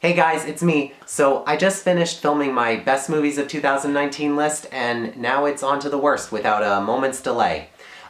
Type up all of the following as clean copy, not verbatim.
Hey guys, it's me. So I just finished filming my best movies of 2019 list, and now it's on to the worst without a moment's delay.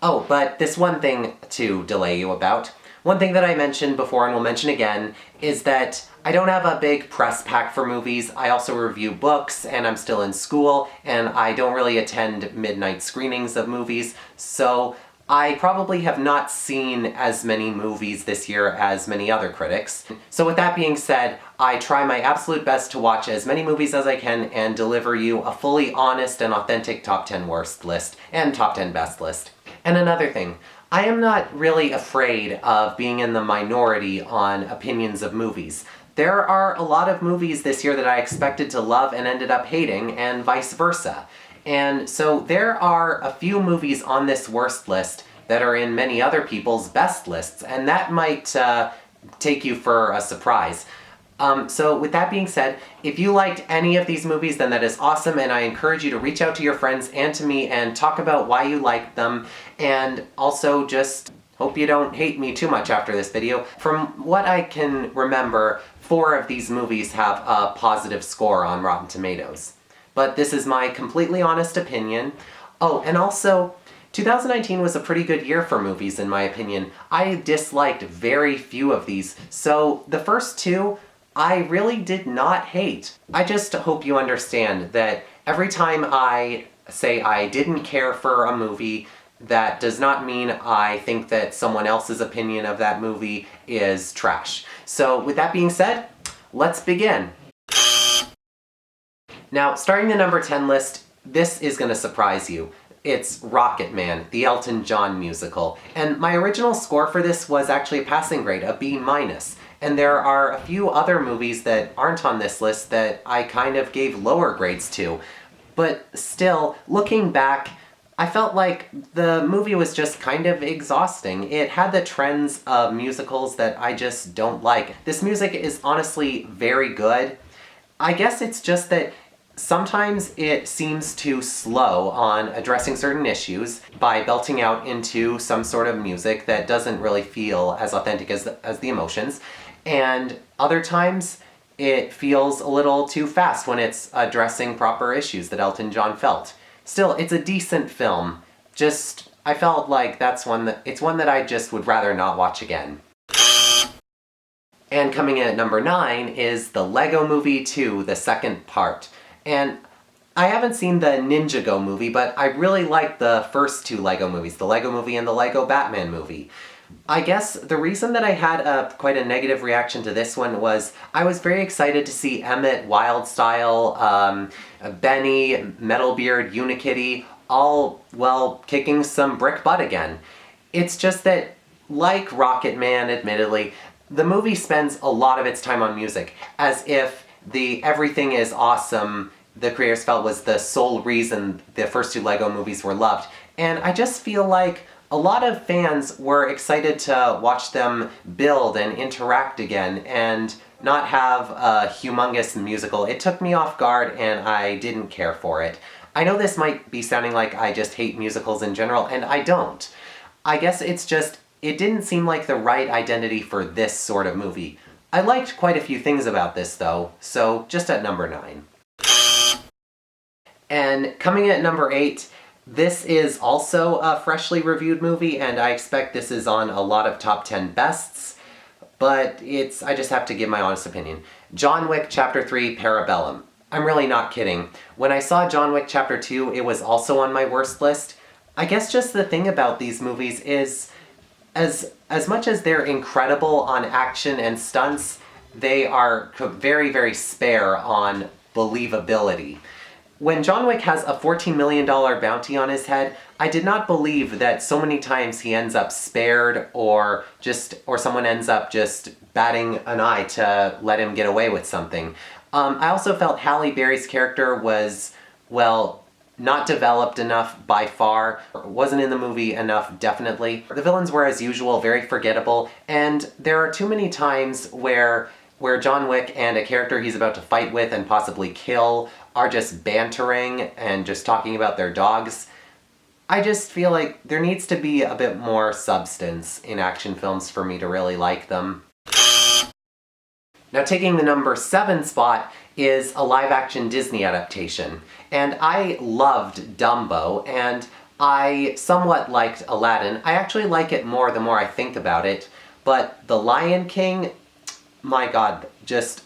Oh, but this one thing to delay you about. One thing that I mentioned before and will mention again is that I don't have a big press pack for movies. I also review books, and I'm still in school, and I don't really attend midnight screenings of movies, so I probably have not seen as many movies this year as many other critics. So with that being said, I try my absolute best to watch as many movies as I can and deliver you a fully honest and authentic top 10 worst list and top 10 best list. And another thing, I am not really afraid of being in the minority on opinions of movies. There are a lot of movies this year that I expected to love and ended up hating, and vice versa. And so there are a few movies on this worst list that are in many other people's best lists, and that might take you for a surprise. So with that being said, if you liked any of these movies, then that is awesome, and I encourage you to reach out to your friends and to me and talk about why you liked them, and also just hope you don't hate me too much after this video. From what I can remember, 4 of these movies have a positive score on Rotten Tomatoes. But this is my completely honest opinion. Oh, and also, 2019 was a pretty good year for movies in my opinion. I disliked very few of these, so the first 2, I really did not hate. I just hope you understand that every time I say I didn't care for a movie, that does not mean I think that someone else's opinion of that movie is trash. So with that being said, let's begin. Now, starting the number 10 list, this is gonna surprise you. It's Rocketman, the Elton John musical. And my original score for this was actually a passing grade, a B-. And there are a few other movies that aren't on this list that I kind of gave lower grades to. But still, looking back, I felt like the movie was just kind of exhausting. It had the trends of musicals that I just don't like. This music is honestly very good. I guess it's just that sometimes it seems too slow on addressing certain issues by belting out into some sort of music that doesn't really feel as authentic as the emotions, and other times it feels a little too fast when it's addressing proper issues that Elton John felt. Still, it's a decent film, just I felt like it's one that I just would rather not watch again. And coming in at number 9 is the Lego Movie 2, the second part. And I haven't seen the Ninjago movie, but I really liked the first 2 Lego movies, the Lego Movie and the Lego Batman movie. I guess the reason that I had quite a negative reaction to this one was I was very excited to see Emmett, Wildstyle, Benny, Metalbeard, Unikitty, all, well, kicking some brick butt again. It's just that, like Rocketman, admittedly, the movie spends a lot of its time on music, as if the everything is awesome the creators felt was the sole reason the first 2 Lego movies were loved. And I just feel like a lot of fans were excited to watch them build and interact again and not have a humongous musical. It took me off guard and I didn't care for it. I know this might be sounding like I just hate musicals in general, and I don't. I guess it's just, it didn't seem like the right identity for this sort of movie. I liked quite a few things about this though, so just at number 9. And coming at number 8, this is also a freshly reviewed movie, and I expect this is on a lot of top 10 bests, but I just have to give my honest opinion. John Wick Chapter 3, Parabellum. I'm really not kidding. When I saw John Wick Chapter 2, it was also on my worst list. I guess just the thing about these movies is, as much as they're incredible on action and stunts, they are very, very spare on believability. When John Wick has a $14 million bounty on his head, I did not believe that so many times he ends up spared or someone ends up just batting an eye to let him get away with something. I also felt Halle Berry's character was, well, not developed enough by far, wasn't in the movie enough, definitely. The villains were, as usual, very forgettable, and there are too many times where John Wick and a character he's about to fight with and possibly kill are just bantering and just talking about their dogs. I just feel like there needs to be a bit more substance in action films for me to really like them. Now taking the number 7 spot is a live-action Disney adaptation. And I loved Dumbo, and I somewhat liked Aladdin. I actually like it more the more I think about it, but The Lion King, my god, just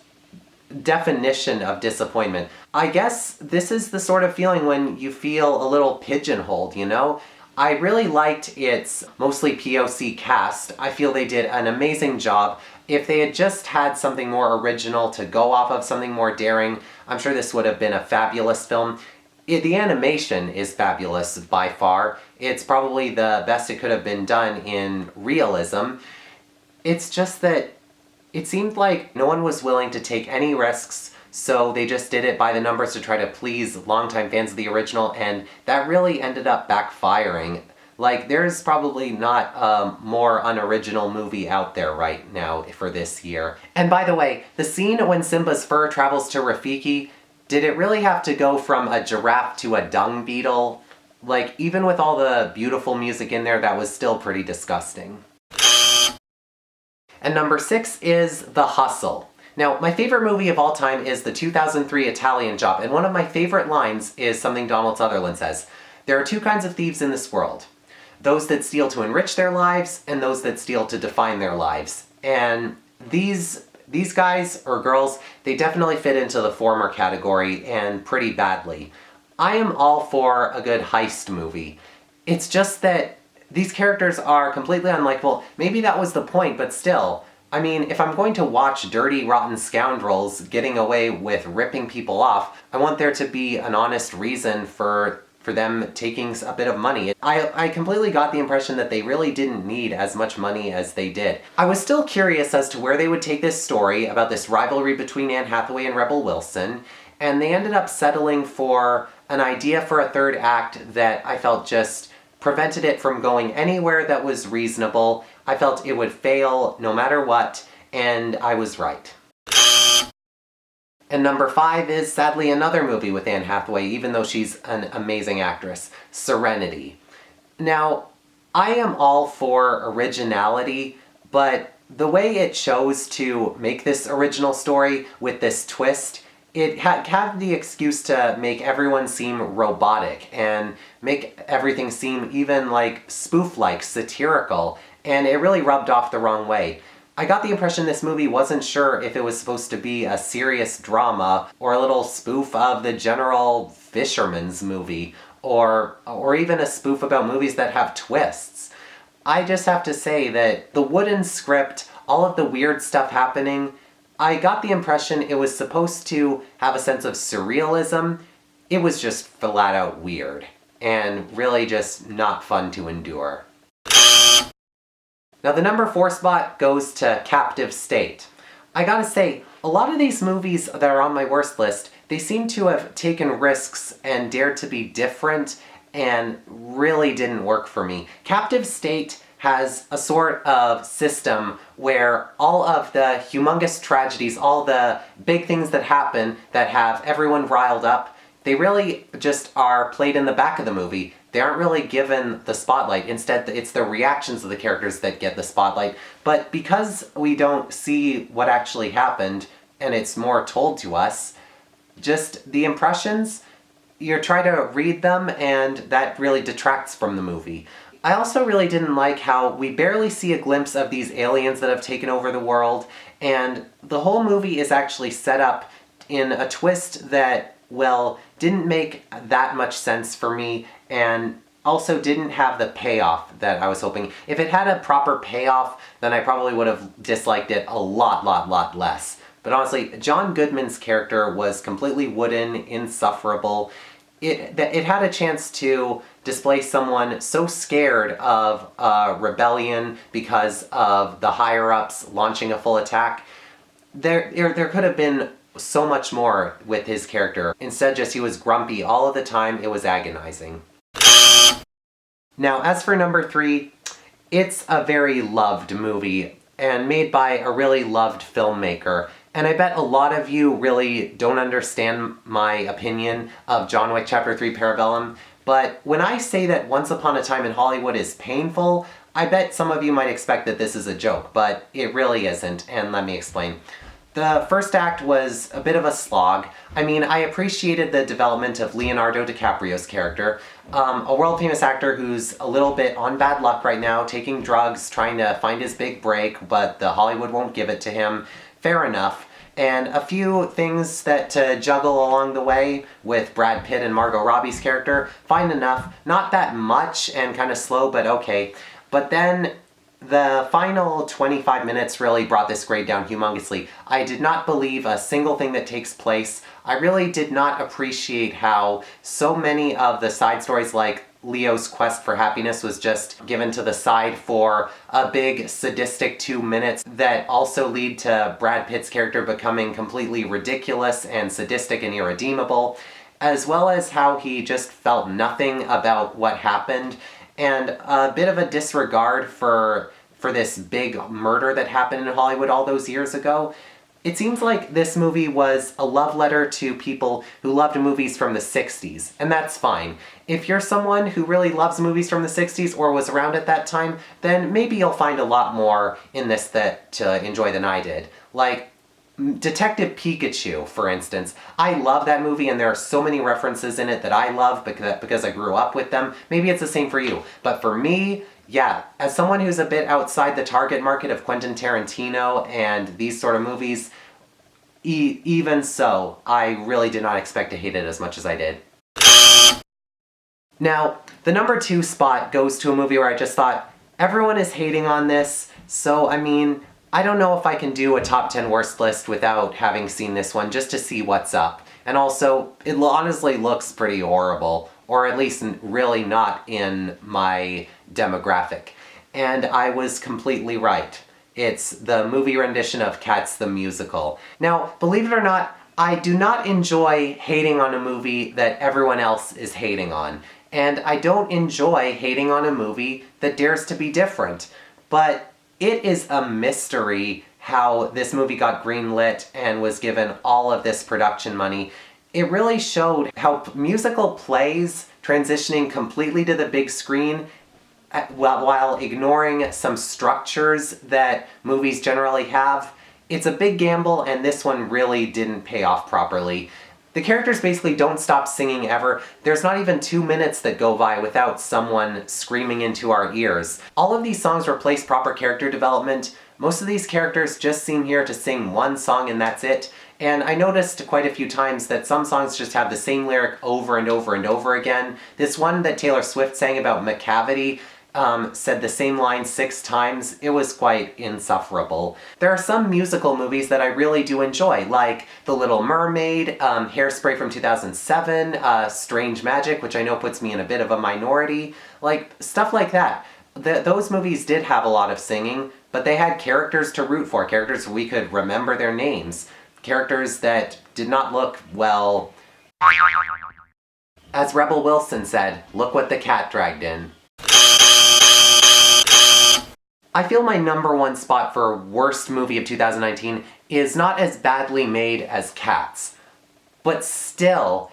definition of disappointment. I guess this is the sort of feeling when you feel a little pigeonholed, you know? I really liked its mostly POC cast. I feel they did an amazing job. If they had just had something more original to go off of, something more daring, I'm sure this would have been a fabulous film. The animation is fabulous by far. It's probably the best it could have been done in realism. It's just that it seemed like no one was willing to take any risks, so they just did it by the numbers to try to please longtime fans of the original, and that really ended up backfiring. Like, there's probably not a more unoriginal movie out there right now for this year. And by the way, the scene when Simba's fur travels to Rafiki, did it really have to go from a giraffe to a dung beetle? Like, even with all the beautiful music in there, that was still pretty disgusting. And number 6 is The Hustle. Now, my favorite movie of all time is the 2003 Italian Job, and one of my favorite lines is something Donald Sutherland says. There are 2 kinds of thieves in this world. Those that steal to enrich their lives, and those that steal to define their lives. And these guys, or girls, they definitely fit into the former category, and pretty badly. I am all for a good heist movie. It's just that these characters are completely unlikable. Maybe that was the point, but still. I mean, if I'm going to watch dirty, rotten scoundrels getting away with ripping people off, I want there to be an honest reason for them taking a bit of money. I completely got the impression that they really didn't need as much money as they did. I was still curious as to where they would take this story about this rivalry between Anne Hathaway and Rebel Wilson, and they ended up settling for an idea for a third act that I felt just prevented it from going anywhere that was reasonable. I felt it would fail no matter what, and I was right. And number 5 is sadly another movie with Anne Hathaway, even though she's an amazing actress, Serenity. Now, I am all for originality, but the way it chose to make this original story with this twist, it had the excuse to make everyone seem robotic and make everything seem even like spoof-like, satirical, and it really rubbed off the wrong way. I got the impression this movie wasn't sure if it was supposed to be a serious drama or a little spoof of the general fisherman's movie or even a spoof about movies that have twists. I just have to say that the wooden script, all of the weird stuff happening, I got the impression it was supposed to have a sense of surrealism. It was just flat out weird and really just not fun to endure. Now the number 4 spot goes to Captive State. I gotta say, a lot of these movies that are on my worst list, they seem to have taken risks and dared to be different and really didn't work for me. Captive State has a sort of system where all of the humongous tragedies, all the big things that happen that have everyone riled up, they really just are played in the back of the movie. They aren't really given the spotlight. Instead, it's the reactions of the characters that get the spotlight. But because we don't see what actually happened, and it's more told to us, just the impressions, you try to read them, and that really detracts from the movie. I also really didn't like how we barely see a glimpse of these aliens that have taken over the world, and the whole movie is actually set up in a twist that, well, didn't make that much sense for me, and also didn't have the payoff that I was hoping. If it had a proper payoff, then I probably would have disliked it a lot less. But honestly, John Goodman's character was completely wooden, insufferable. It had a chance to display someone so scared of a rebellion because of the higher-ups launching a full attack. There could have been so much more with his character. Instead, just he was grumpy all of the time. It was agonizing. Now, as for number 3, it's a very loved movie and made by a really loved filmmaker. And I bet a lot of you really don't understand my opinion of John Wick Chapter 3 Parabellum, but when I say that Once Upon a Time in Hollywood is painful, I bet some of you might expect that this is a joke, but it really isn't, and let me explain. The first act was a bit of a slog. I mean, I appreciated the development of Leonardo DiCaprio's character, a world-famous actor who's a little bit on bad luck right now, taking drugs, trying to find his big break, but the Hollywood won't give it to him. Fair enough. And a few things that to juggle along the way with Brad Pitt and Margot Robbie's character, fine enough. Not that much and kind of slow, but okay. But then the final 25 minutes really brought this grade down humongously. I did not believe a single thing that takes place. I really did not appreciate how so many of the side stories, like Leo's quest for happiness, was just given to the side for a big sadistic 2 minutes that also lead to Brad Pitt's character becoming completely ridiculous and sadistic and irredeemable, as well as how he just felt nothing about what happened, and a bit of a disregard for this big murder that happened in Hollywood all those years ago. It seems like this movie was a love letter to people who loved movies from the 60s, and that's fine. If you're someone who really loves movies from the 60s or was around at that time, then maybe you'll find a lot more in this that to enjoy than I did. Like Detective Pikachu, for instance. I love that movie, and there are so many references in it that I love because I grew up with them. Maybe it's the same for you. But for me, yeah, as someone who's a bit outside the target market of Quentin Tarantino and these sort of movies, even so, I really did not expect to hate it as much as I did. Now, the number 2 spot goes to a movie where I just thought, everyone is hating on this, so I mean, I don't know if I can do a top 10 worst list without having seen this one, just to see what's up. And also, it honestly looks pretty horrible, or at least really not in my demographic. And I was completely right. It's the movie rendition of Cats the Musical. Now, believe it or not, I do not enjoy hating on a movie that everyone else is hating on. And I don't enjoy hating on a movie that dares to be different. But it is a mystery how this movie got greenlit and was given all of this production money. It really showed how musical plays transitioning completely to the big screen while ignoring some structures that movies generally have. It's a big gamble, and this one really didn't pay off properly. The characters basically don't stop singing ever. There's not even 2 minutes that go by without someone screaming into our ears. All of these songs replace proper character development. Most of these characters just seem here to sing one song and that's it. And I noticed quite a few times that some songs just have the same lyric over and over and over again. This one that Taylor Swift sang about McCavity said the same line 6 times. It was quite insufferable. There are some musical movies that I really do enjoy, like The Little Mermaid, Hairspray from 2007, Strange Magic, which I know puts me in a bit of a minority. Like, stuff like that. Those movies did have a lot of singing, but they had characters to root for, characters we could remember their names, characters that did not look, well... As Rebel Wilson said, look what the cat dragged in. I feel my number 1 spot for worst movie of 2019 is not as badly made as Cats. But still,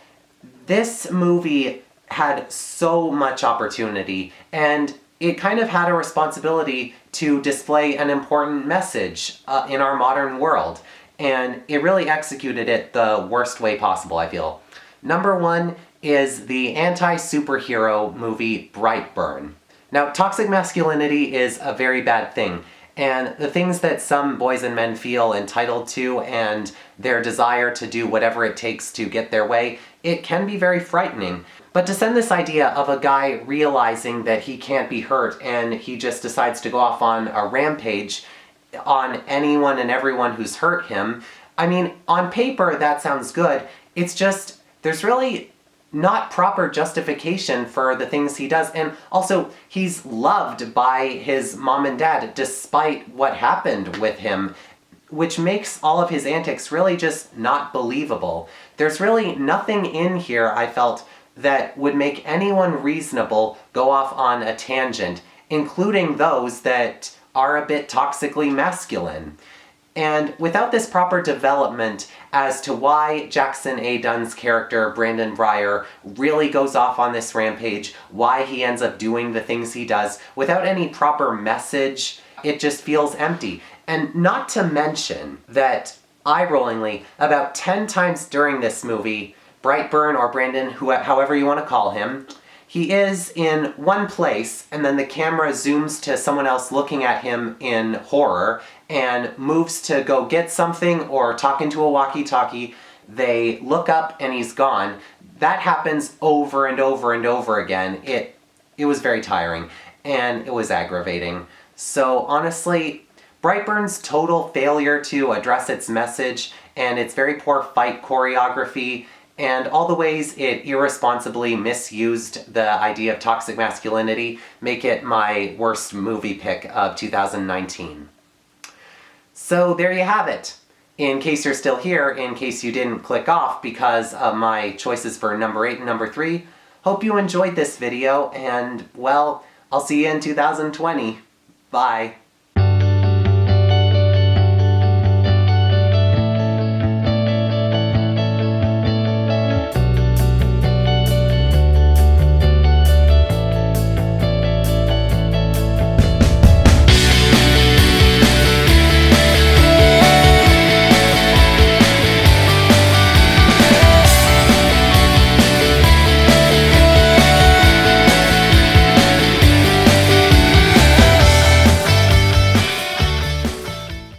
this movie had so much opportunity, and it kind of had a responsibility to display an important message in our modern world. And it really executed it the worst way possible, I feel. Number 1 is the anti-superhero movie Brightburn. Now, toxic masculinity is a very bad thing, and the things that some boys and men feel entitled to and their desire to do whatever it takes to get their way, it can be very frightening. But to send this idea of a guy realizing that he can't be hurt and he just decides to go off on a rampage on anyone and everyone who's hurt him, I mean, on paper that sounds good. It's just, there's really not proper justification for the things he does, and also he's loved by his mom and dad despite what happened with him, which makes all of his antics really just not believable. There's really nothing in here, I felt, that would make anyone reasonable go off on a tangent, including those that are a bit toxically masculine. And without this proper development as to why Jackson A. Dunn's character, Brandon Breyer, really goes off on this rampage, why he ends up doing the things he does, without any proper message, it just feels empty. And not to mention that eye-rollingly, about 10 times during this movie, Brightburn or Brandon, however you want to call him, he is in one place, and then the camera zooms to someone else looking at him in horror, and moves to go get something or talk into a walkie-talkie. They look up and he's gone. That happens over and over and over again. It was very tiring, and it was aggravating. So honestly, Brightburn's total failure to address its message, and its very poor fight choreography, and all the ways it irresponsibly misused the idea of toxic masculinity make it my worst movie pick of 2019. So there you have it. In case you're still here, in case you didn't click off because of my choices for number 8 and number 3, hope you enjoyed this video, and, well, I'll see you in 2020. Bye.